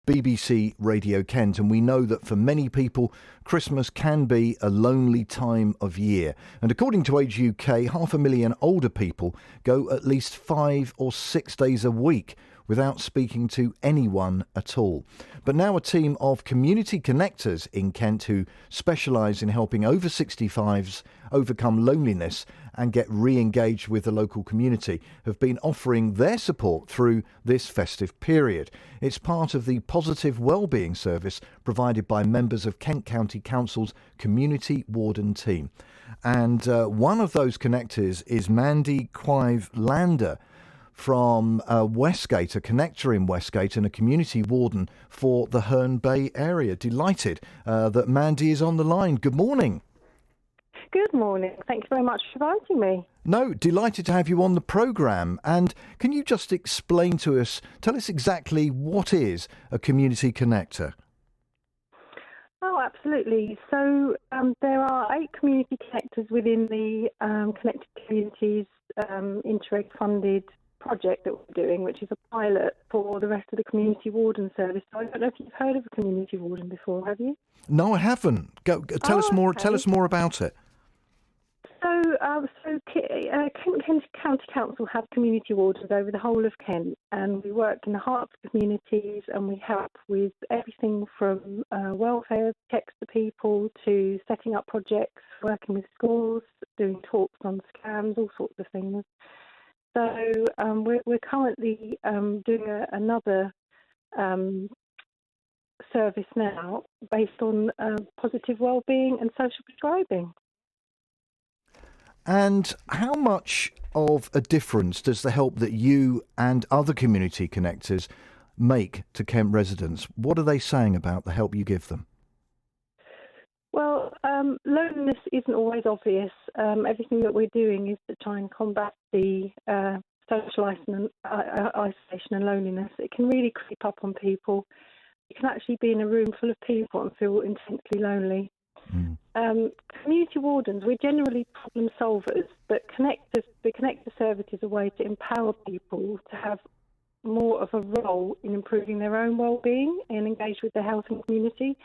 BBC Radio Kent, and we know that for many people, Christmas can be a lonely time of year. And according to Age UK, 500,000 older people go at least 5 or 6 days a week without speaking to anyone at all. But now a team of community connectors in Kent who specialise in helping over 65s overcome loneliness and get re-engaged with the local community have been offering their support through this festive period. It's part of the positive wellbeing service provided by members of Kent County Council's Community Warden team. And one of those connectors is Mandy Quive-Lander from Westgate, a connector in Westgate and a community warden for the Herne Bay area. Delighted that Mandy is on the line. Good morning. Good morning. Thank you very much for inviting me. No, delighted to have you on the programme. And can you just explain to us, tell us exactly what is a community connector? Oh, absolutely. So there are 8 community connectors within the Connected Communities Interreg funded project that we're doing, which is a pilot for the rest of the Community Warden service. So I don't know if you've heard of a community warden before, have you? No, I haven't. Tell us more. Okay. Tell us more about it. Kent County Council have community wardens over the whole of Kent, and we work in the hearts of communities, and we help with everything from welfare checks to people to setting up projects, working with schools, doing talks on scams, all sorts of things. So we're currently doing another service now based on positive wellbeing and social prescribing. And how much of a difference does the help that you and other community connectors make to Kent residents? What are they saying about the help you give them? Well, loneliness isn't always obvious. Everything that we're doing is to try and combat the social isolation and loneliness. It can really creep up on people. You can actually be in a room full of people and feel intensely lonely. Community wardens, we're generally problem solvers, but the connector service is a way to empower people to have more of a role in improving their own well-being and engage with their health and community.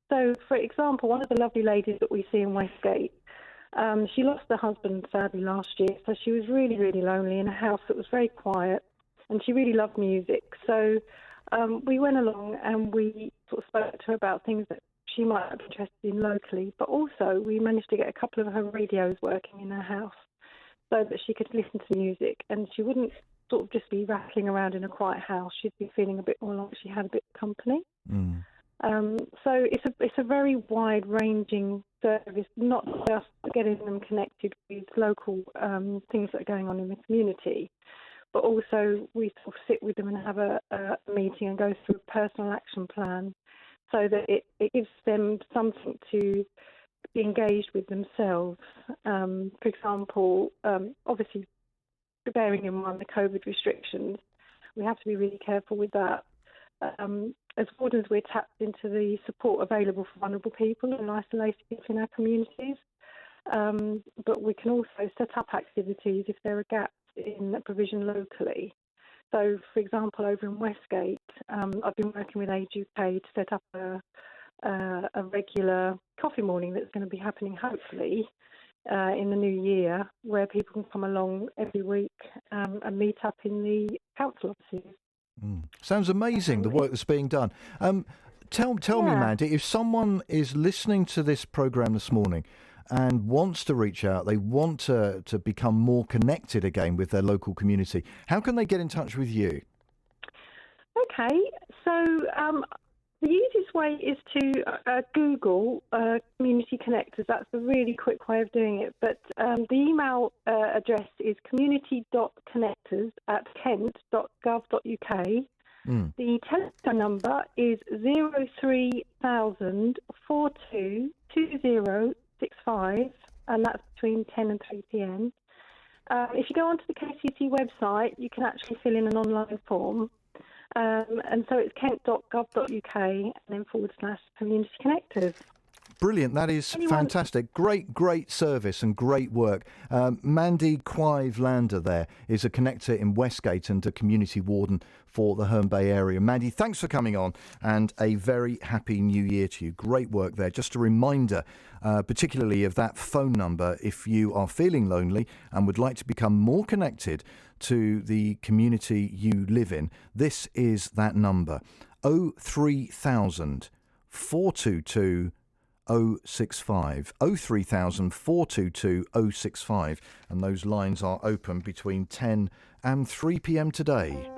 So, for example, one of the lovely ladies that we see in Westgate, she lost her husband sadly last year, so she was really, really lonely in a house that was very quiet, and she really loved music. So we went along and we sort of spoke to her about things that she might be interested in locally, but also we managed to get a couple of her radios working in her house so that she could listen to music and she wouldn't sort of just be rattling around in a quiet house. She'd be feeling a bit more like she had a bit of company. So it's a very wide-ranging service, not just getting them connected with local things that are going on in the community, but also we sort of sit with them and have a meeting and go through a personal action plan so that it gives them something to be engaged with themselves. For example, obviously, bearing in mind the COVID restrictions, we have to be really careful with that. As wardens, we're tapped into the support available for vulnerable people and isolated people in our communities. But we can also set up activities if there are gaps in the provision locally. So, for example, over in Westgate, I've been working with Age UK to set up a regular coffee morning that's going to be happening, hopefully, in the new year, where people can come along every week and meet up in the council offices. Sounds amazing, the work that's being done. Tell me, Mandy, if someone is listening to this programme this morning and wants to reach out, they want to become more connected again with their local community, how can they get in touch with you? Okay, so the easiest way is to Google community connectors. That's a really quick way of doing it. But the email address is community.connectors@kent.gov.uk. The telephone number is 03000 422065, and that's between 10 and 3 p.m. If you go onto the KCC website, you can actually fill in an online form. And so it's kent.gov.uk and then /community connectors. Brilliant. That is fantastic. Great service and great work. Mandy Quive-Lander there is a connector in Westgate and a community warden for the Herne Bay area. Mandy, thanks for coming on and a very happy new year to you. Great work there. Just a reminder, particularly of that phone number if you are feeling lonely and would like to become more connected to the community you live in. This is that number, 03000 422 065 03000 422 065, and those lines are open between 10 and 3 p.m. today.